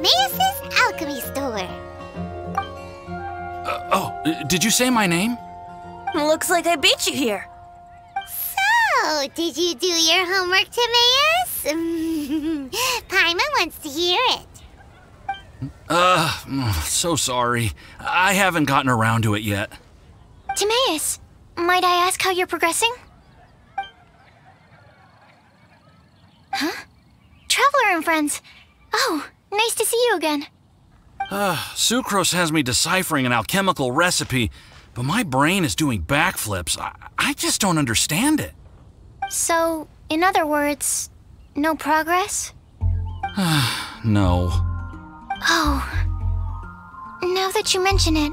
Timaeus' alchemy store. Did you say my name? Looks like I beat you here. So, did you do your homework, Timaeus? Paimon wants to hear it. So sorry. I haven't gotten around to it yet. Timaeus, might I ask how you're progressing? Huh? Traveler and friends. Oh, nice to see you again. Sucrose has me deciphering an alchemical recipe, but my brain is doing backflips. I just don't understand it. So, in other words, no progress? No. Oh. Now that you mention it,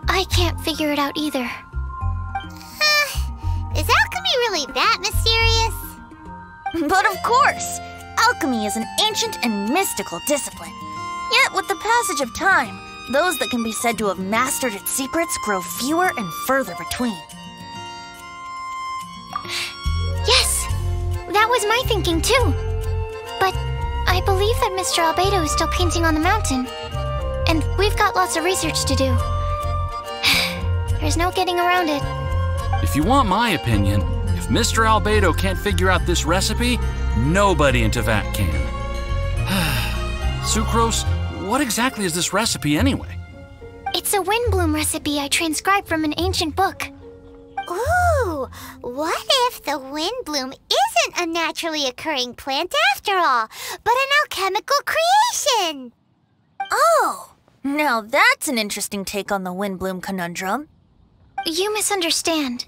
I can't figure it out either. Is alchemy really that mysterious? But of course! Alchemy is an ancient and mystical discipline. Yet, with the passage of time, those that can be said to have mastered its secrets grow fewer and further between. Yes! That was my thinking too. But I believe that Mr. Albedo is still painting on the mountain. And we've got lots of research to do. There's no getting around it. If you want my opinion, if Mr. Albedo can't figure out this recipe, nobody in Teyvat can. Sucrose, what exactly is this recipe anyway? It's a Windblume recipe I transcribed from an ancient book. Ooh, what if the Windblume isn't a naturally occurring plant after all, but an alchemical creation? Oh, now that's an interesting take on the Windblume conundrum. You misunderstand.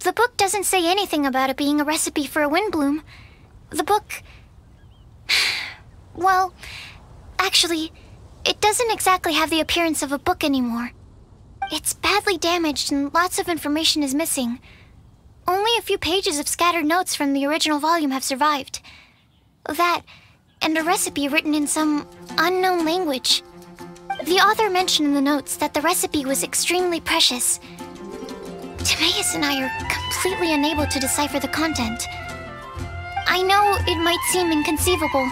The book doesn't say anything about it being a recipe for a Windblume. The book... Well, actually, it doesn't exactly have the appearance of a book anymore. It's badly damaged and lots of information is missing. Only a few pages of scattered notes from the original volume have survived. That, and a recipe written in some unknown language. The author mentioned in the notes that the recipe was extremely precious. Timaeus and I are completely unable to decipher the content. I know it might seem inconceivable,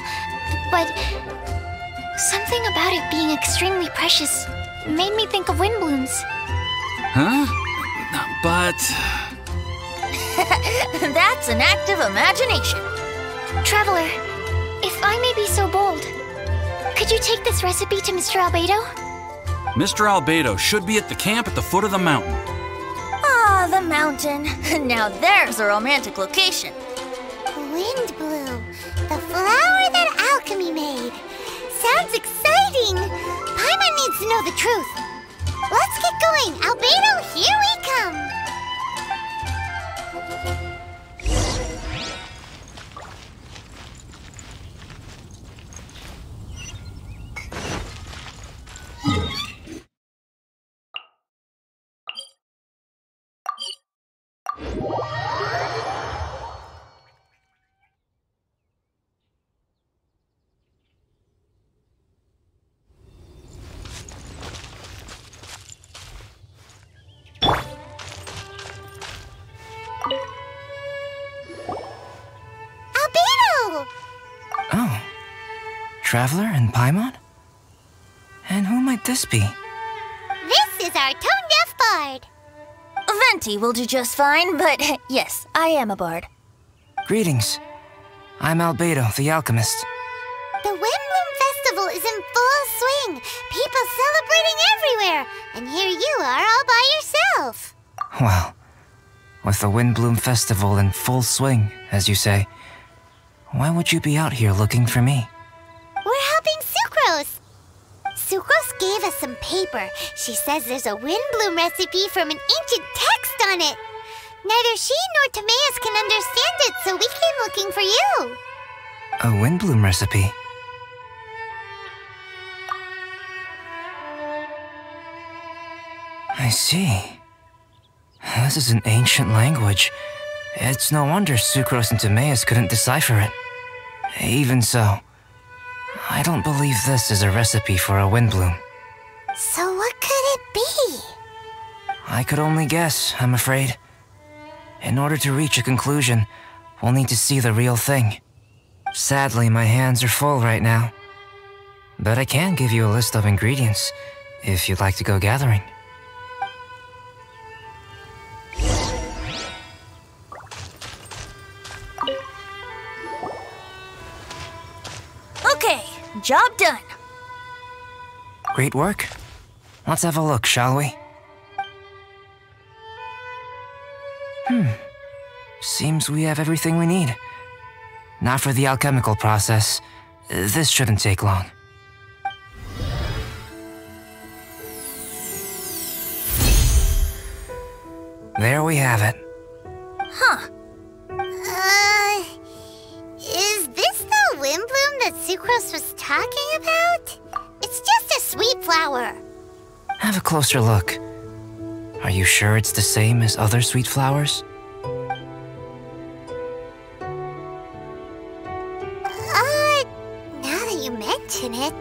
but something about it being extremely precious made me think of Windblooms. Huh? But... That's an active imagination. Traveler, if I may be so bold, could you take this recipe to Mr. Albedo? Mr. Albedo should be at the camp at the foot of the mountain. Ah, the mountain. Now there's a romantic location. Windblume, the flower that alchemy made. Sounds exciting! Paimon needs to know the truth. Let's get going. Albedo, here we come. Oh, Traveler and Paimon? And who might this be? This is our tone-deaf bard. Venti will do just fine, but yes, I am a bard. Greetings. I'm Albedo, the alchemist. The Windblume Festival is in full swing. People celebrating everywhere. And here you are all by yourself. Well, with the Windblume Festival in full swing, as you say, why would you be out here looking for me? We're helping Sucrose. Sucrose gave us some paper. She says there's a Windblume recipe from an ancient text on it. Neither she nor Timaeus can understand it, so we came looking for you. A Windblume recipe? I see. This is an ancient language. It's no wonder Sucrose and Timaeus couldn't decipher it. Even so, I don't believe this is a recipe for a Windblume. So what could it be? I could only guess, I'm afraid. In order to reach a conclusion, we'll need to see the real thing. Sadly, my hands are full right now. but I can give you a list of ingredients if you'd like to go gathering. Okay, job done. Great work. Let's have a look, shall we? Seems we have everything we need. Now for the alchemical process. This shouldn't take long. There we have it. Huh. Is this the Windblume that Sucrose was talking about? It's just a sweet flower. Have a closer look. Are you sure it's the same as other sweet flowers? Now that you mention it,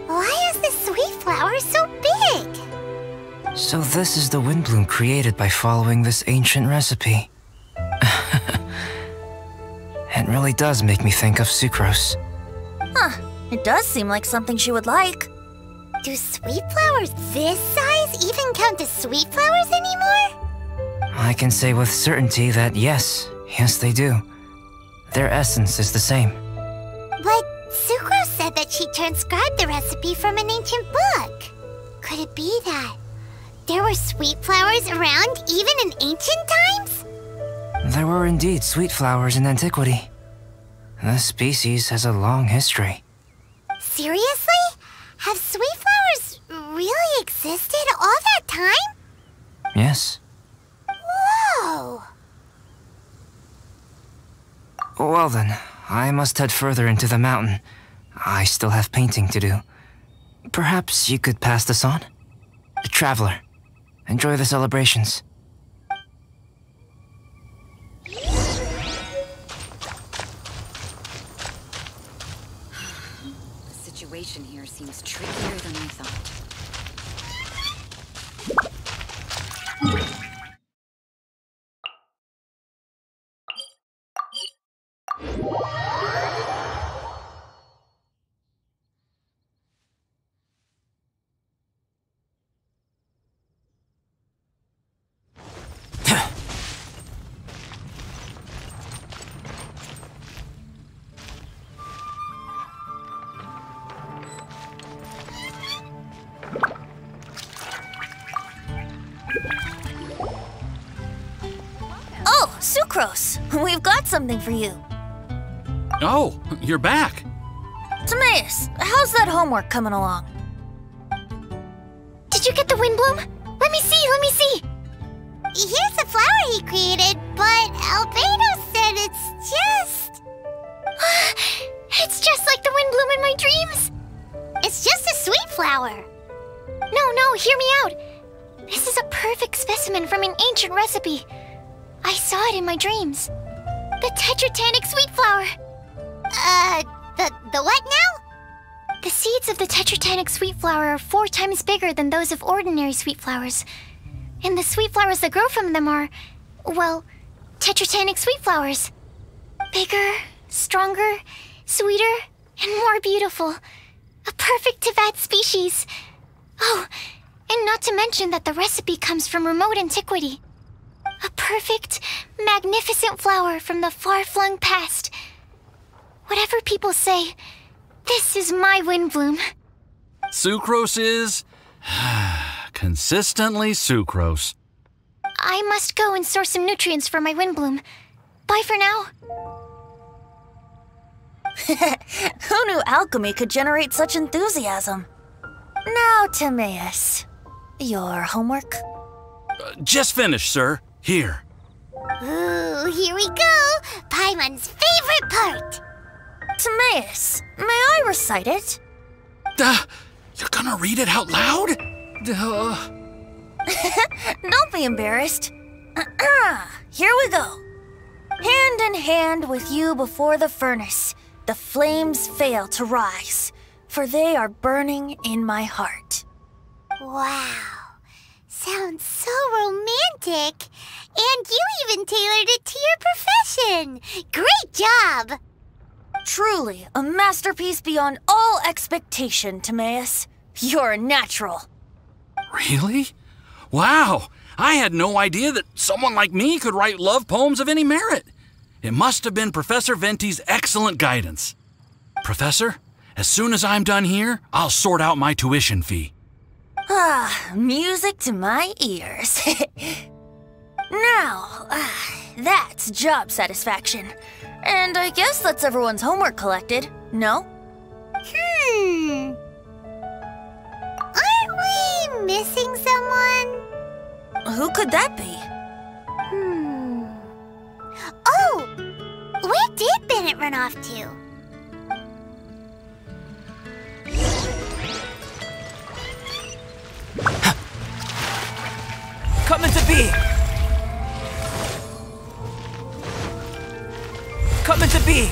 why is this sweet flower so big? So this is the Windblume created by following this ancient recipe. It really does make me think of Sucrose. Huh. It does seem like something she would like. Do sweet flowers this size even count as sweet flowers anymore? I can say with certainty that yes, they do. Their essence is the same. But Sucrose said that she transcribed the recipe from an ancient book. Could it be that there were sweet flowers around even in ancient times? There were indeed sweet flowers in antiquity. This species has a long history. Seriously? Have sweet flowers really existed all that time? Yes. Whoa! Well then, I must head further into the mountain. I still have painting to do. Perhaps you could pass this on? Traveler, enjoy the celebrations. The situation here seems trickier than I thought. Oh, Sucrose! We've got something for you. Oh, you're back. Timaeus, how's that homework coming along? Did you get the Windblume? Let me see, let me see. Here's the flower he created, but Albedo said it's just... It's just like the Windblume in my dreams. It's just a sweet flower. No, hear me out. This is a perfect specimen from an ancient recipe. I saw it in my dreams. The Tetratanic sweet flower. The what now? The seeds of the Tetratanic sweet flower are 4 times bigger than those of ordinary sweet flowers. And the sweet flowers that grow from them are, well, Tetratanic sweet flowers. Bigger, stronger, sweeter, and more beautiful. A perfect Tivat species. Oh, and not to mention that the recipe comes from remote antiquity. A perfect, magnificent flower from the far-flung past. Whatever people say, this is my Windblume. Sucrose is... consistently Sucrose. I must go and source some nutrients for my Windblume. Bye for now. Who knew alchemy could generate such enthusiasm? Now, Timaeus, your homework? Just finished, sir. Here. Ooh, here we go. Paimon's favorite part. Timaeus, may I recite it? You're gonna read it out loud? Don't be embarrassed. Here we go. Hand in hand with you before the furnace, the flames fail to rise, for they are burning in my heart. Wow. Sounds so romantic. And you even tailored it to your profession. Great job. Truly, a masterpiece beyond all expectation, Timaeus. You're a natural. Really? Wow! I had no idea that someone like me could write love poems of any merit. It must have been Professor Venti's excellent guidance. Professor, as soon as I'm done here, I'll sort out my tuition fee. Ah, music to my ears. Now, that's job satisfaction. And I guess that's everyone's homework collected, no? Aren't we missing someone? Who could that be? Oh! Where did Bennett run off to? Coming to be! Coming to be!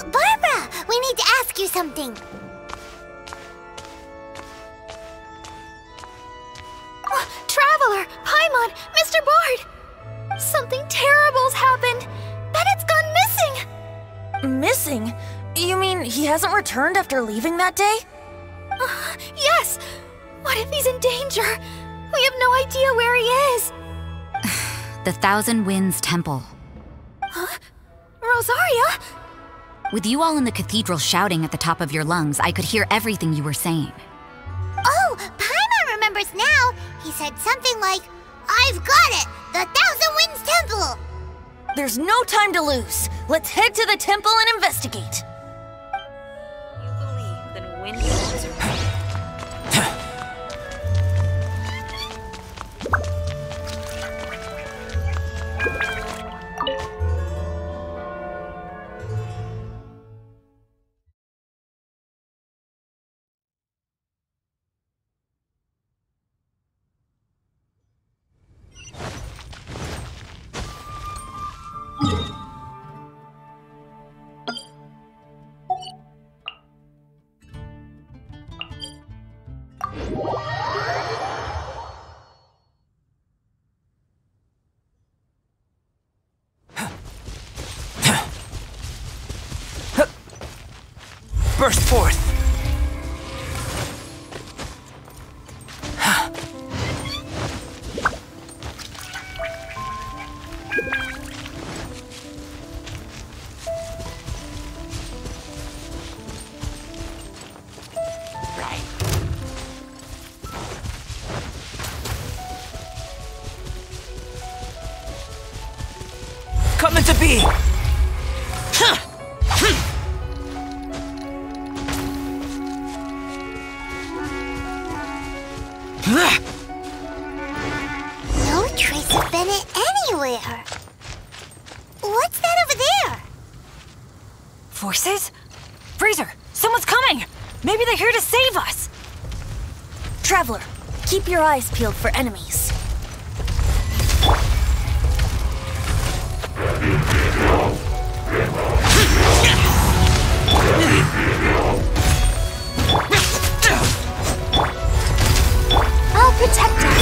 Barbara, we need to ask you something. Traveler, Paimon, Mr. Bard! Something terrible's happened! Bennett's gone missing! Missing? You mean he hasn't returned after leaving that day? Yes! What if he's in danger? We have no idea where he is! The Thousand Winds Temple. Huh? Rosaria? With you all in the cathedral shouting at the top of your lungs, I could hear everything you were saying. Oh, Paimon remembers now. He said something like, "I've got it! The Thousand Winds Temple!" There's no time to lose. Let's head to the temple and investigate. You believe that Windblume is Burst forth! Coming to be! No trace of Bennett anywhere. What's that over there? Forces? Freezer, someone's coming! Maybe they're here to save us! Traveler, keep your eyes peeled for enemies. I'll protect us!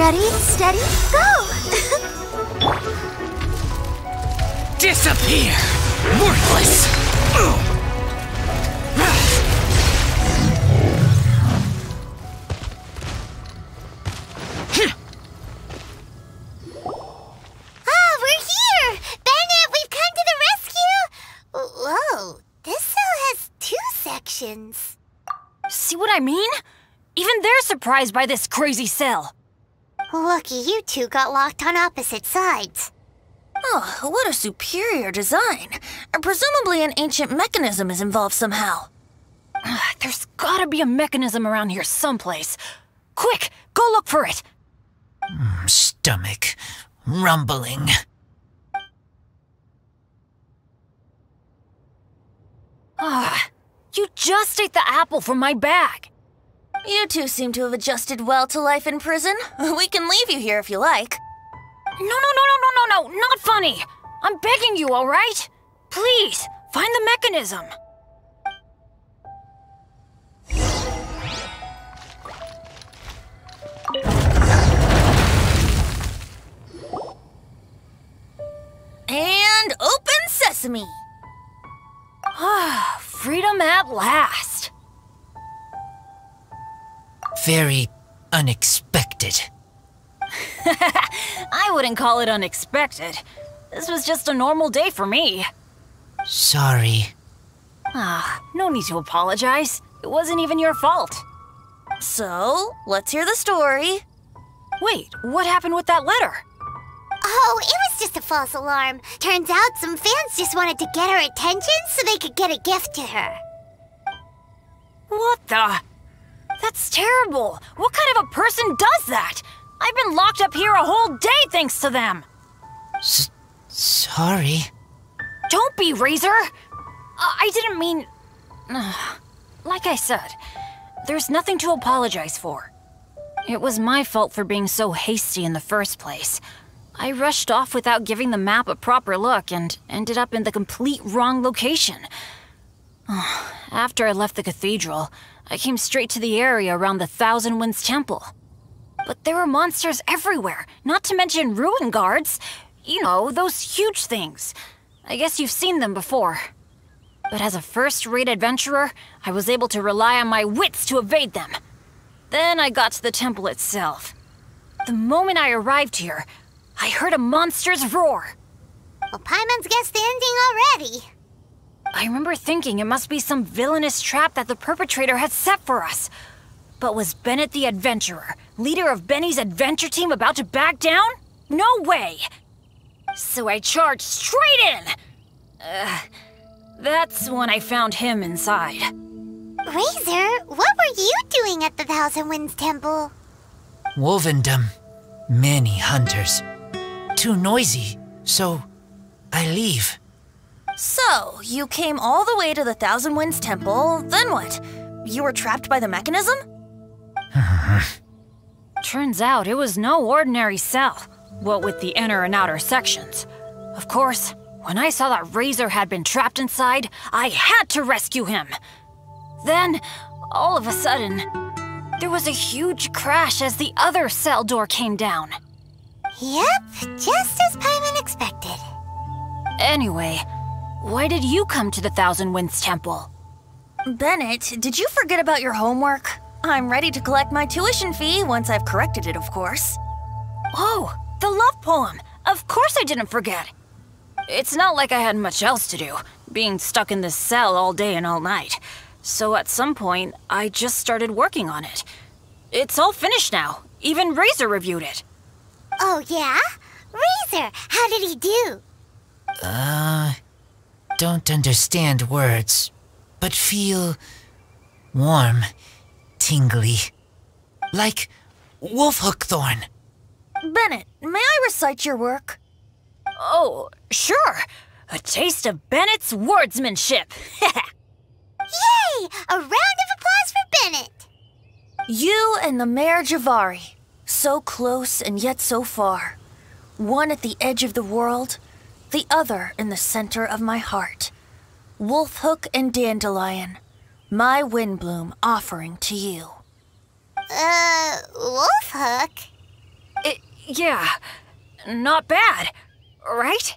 Ready, steady, go! Disappear! Worthless! We're here! Bennett, we've come to the rescue! Whoa, this cell has 2 sections. See what I mean? Even they're surprised by this crazy cell. Lucky you two got locked on opposite sides. Oh, what a superior design. Presumably an ancient mechanism is involved somehow. There's gotta be a mechanism around here someplace. Quick, go look for it. Stomach rumbling. You just ate the apple from my bag. You two seem to have adjusted well to life in prison. We can leave you here if you like. No, not funny. I'm begging you, all right? Please, find the mechanism. And open sesame. Freedom at last. Very unexpected. I wouldn't call it unexpected. This was just a normal day for me. Sorry. No need to apologize. It wasn't even your fault. So, let's hear the story. Wait, what happened with that letter? Oh, it was just a false alarm. Turns out some fans just wanted to get her attention so they could get a gift to her. What the? That's terrible. What kind of a person does that? I've been locked up here a whole day thanks to them. Sorry. Don't be, Razor. I didn't mean... Like I said, there's nothing to apologize for. It was my fault for being so hasty in the first place. I rushed off without giving the map a proper look and ended up in the complete wrong location. After I left the cathedral, I came straight to the area around the Thousand Winds Temple. But there were monsters everywhere, not to mention ruin guards. You know, those huge things. I guess you've seen them before. But as a first-rate adventurer, I was able to rely on my wits to evade them. Then I got to the temple itself. The moment I arrived here, I heard a monster's roar. Well, Paimon's guessed the ending already. I remember thinking it must be some villainous trap that the perpetrator had set for us. But was Bennett the adventurer, leader of Benny's adventure team, about to back down? No way! So I charged straight in! That's when I found him inside. Razor, what were you doing at the Thousand Winds Temple? Wovendom. Many hunters. Too noisy, so I leave. So, you came all the way to the Thousand Winds Temple, then what? You were trapped by the mechanism? Turns out it was no ordinary cell, what with the inner and outer sections. Of course, when I saw that Razor had been trapped inside, I had to rescue him. Then, all of a sudden, there was a huge crash as the other cell door came down. Yep, just as Paimon expected. Anyway, why did you come to the Thousand Winds Temple? Bennett, did you forget about your homework? I'm ready to collect my tuition fee once I've corrected it, of course. Oh, the love poem. Of course I didn't forget. It's not like I had much else to do, being stuck in this cell all day and all night. So at some point, I just started working on it. It's all finished now. Even Razor reviewed it. Oh, yeah? Razor, how did he do? Don't understand words, but feel warm, tingly. Like wolfhook thorn. Bennett, may I recite your work? Oh, sure. A taste of Bennett's wordsmanship. Yay! A round of applause for Bennett! You and the Mare Javari, so close and yet so far. One at the edge of the world, the other in the center of my heart. Wolfhook and Dandelion, my Windblume offering to you. Wolfhook? Yeah, not bad, right?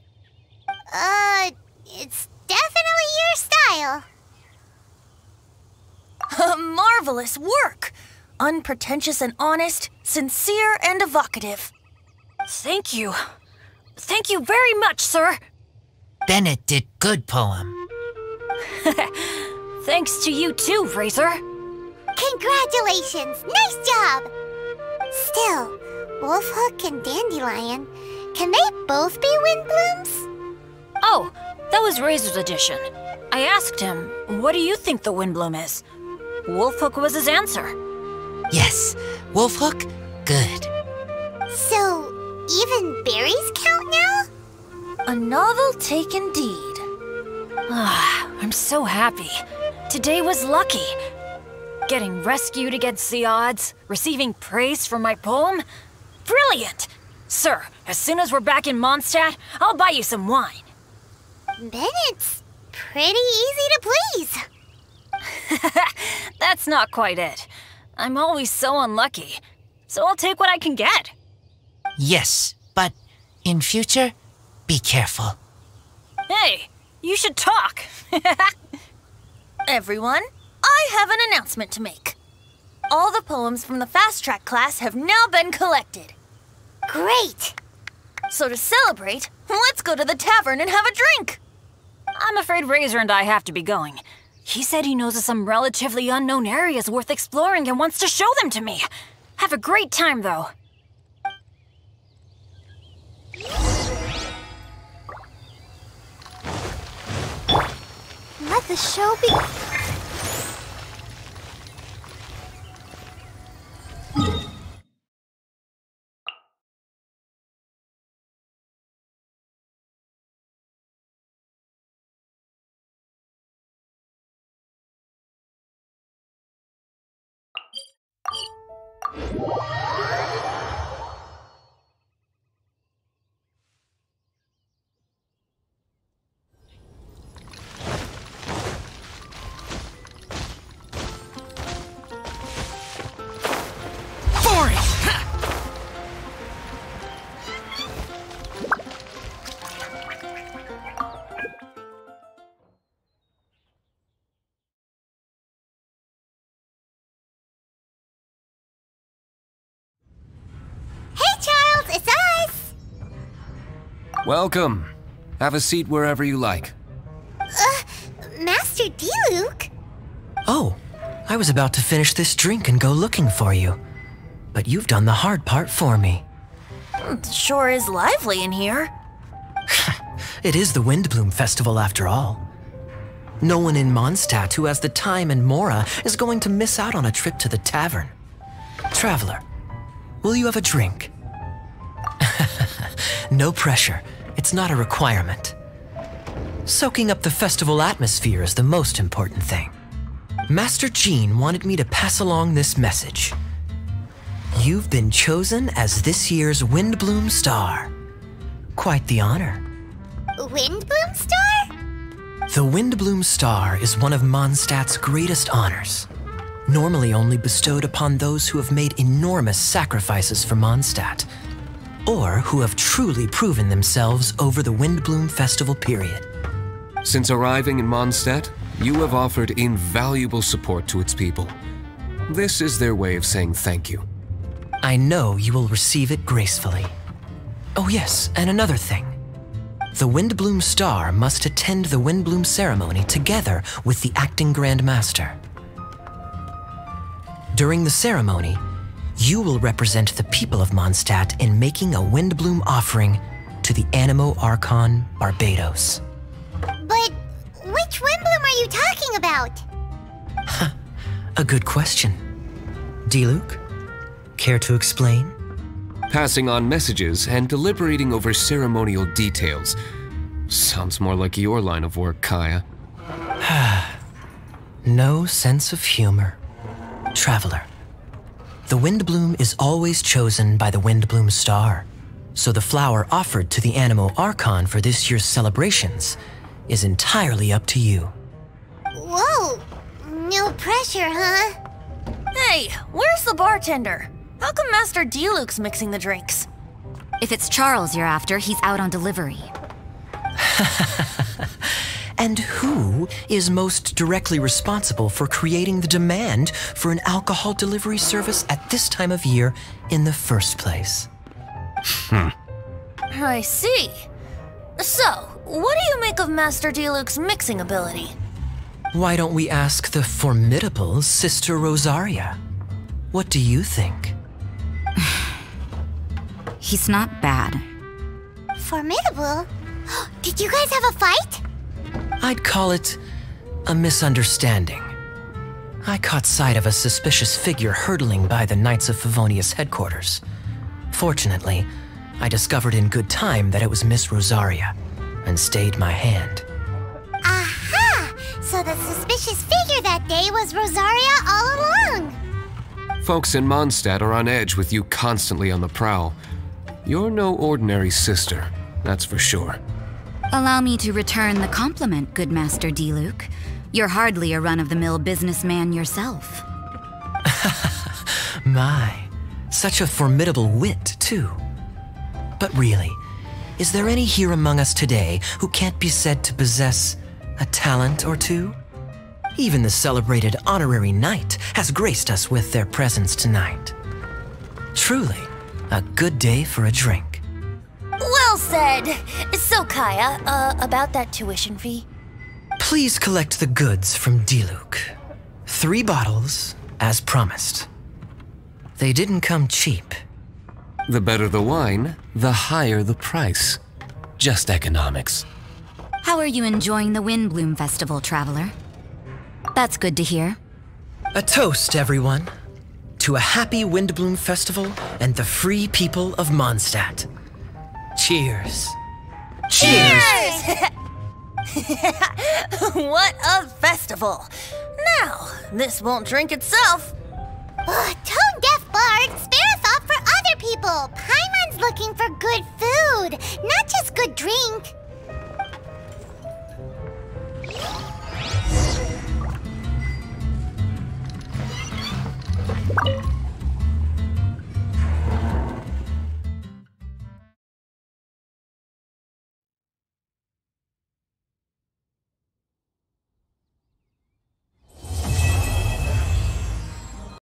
It's definitely your style. Marvelous work! Unpretentious and honest, sincere and evocative. Thank you. Thank you very much, sir. Bennett did good poem. Thanks to you too, Razor. Congratulations! Nice job! Still, Wolfhook and Dandelion, can they both be Windblooms? Oh, that was Razor's edition. I asked him, what do you think the Windblume is? Wolfhook was his answer. Yes, Wolfhook, good. So, even berries count now? A novel take indeed. I'm so happy. Today was lucky. Getting rescued against the odds, receiving praise for my poem. Brilliant! Sir, as soon as we're back in Mondstadt, I'll buy you some wine. Bennett's pretty easy to please. That's not quite it. I'm always so unlucky, so I'll take what I can get. Yes, but in future, be careful. Hey, you should talk. Everyone, I have an announcement to make. All the poems from the Fast Track class have now been collected. Great! So to celebrate, let's go to the tavern and have a drink. I'm afraid Razor and I have to be going. He said he knows of some relatively unknown areas worth exploring and wants to show them to me. Have a great time, though. Let the show begin. It's us! Welcome. Have a seat wherever you like. Master Diluc? Oh, I was about to finish this drink and go looking for you. But you've done the hard part for me. It sure is lively in here. It is the Windblume Festival after all. No one in Mondstadt who has the time and mora is going to miss out on a trip to the tavern. Traveler, will you have a drink? No pressure. It's not a requirement. Soaking up the festival atmosphere is the most important thing. Master Jean wanted me to pass along this message. You've been chosen as this year's Windblume Star. Quite the honor. Windblume Star? The Windblume Star is one of Mondstadt's greatest honors, normally only bestowed upon those who have made enormous sacrifices for Mondstadt, or who have truly proven themselves over the Windblume Festival period. Since arriving in Mondstadt, you have offered invaluable support to its people. This is their way of saying thank you. I know you will receive it gracefully. Oh yes, and another thing. The Windblume Star must attend the Windblume ceremony together with the acting Grand Master. During the ceremony, you will represent the people of Mondstadt in making a Windblume offering to the Animo Archon Barbados. But which Windblume are you talking about? A good question. Diluc, care to explain? Passing on messages and deliberating over ceremonial details. Sounds more like your line of work, Kaya. No sense of humor. Traveler, the Windblume is always chosen by the Windblume Star, so the flower offered to the Animo Archon for this year's celebrations is entirely up to you. Whoa! No pressure, huh? Hey, where's the bartender? How come Master Diluc's mixing the drinks? If it's Charles you're after, he's out on delivery. And who is most directly responsible for creating the demand for an alcohol delivery service at this time of year in the first place? I see. So, what do you make of Master D-Luke's mixing ability? Why don't we ask the formidable Sister Rosaria? What do you think? He's not bad. Formidable? Did you guys have a fight? I'd call it a misunderstanding. I caught sight of a suspicious figure hurtling by the Knights of Favonius headquarters. Fortunately, I discovered in good time that it was Miss Rosaria, and stayed my hand. Aha! So the suspicious figure that day was Rosaria all along! Folks in Mondstadt are on edge with you constantly on the prowl. You're no ordinary sister, that's for sure. Allow me to return the compliment, good Master D-Luke. You're hardly a run-of-the-mill businessman yourself. My, such a formidable wit, too. But really, is there any here among us today who can't be said to possess a talent or two? Even the celebrated honorary knight has graced us with their presence tonight. Truly, a good day for a drink. Well said. So, Kaya, about that tuition fee? Please collect the goods from D-Luke. 3 bottles, as promised. They didn't come cheap. The better the wine, the higher the price. Just economics. How are you enjoying the Windblume Festival, traveler? That's good to hear. A toast, everyone, to a happy Windblume Festival and the free people of Mondstadt. Cheers. Cheers! What a festival! Now, this won't drink itself. Tone-deaf bard, spare a thought for other people. Paimon's looking for good food, not just good drink.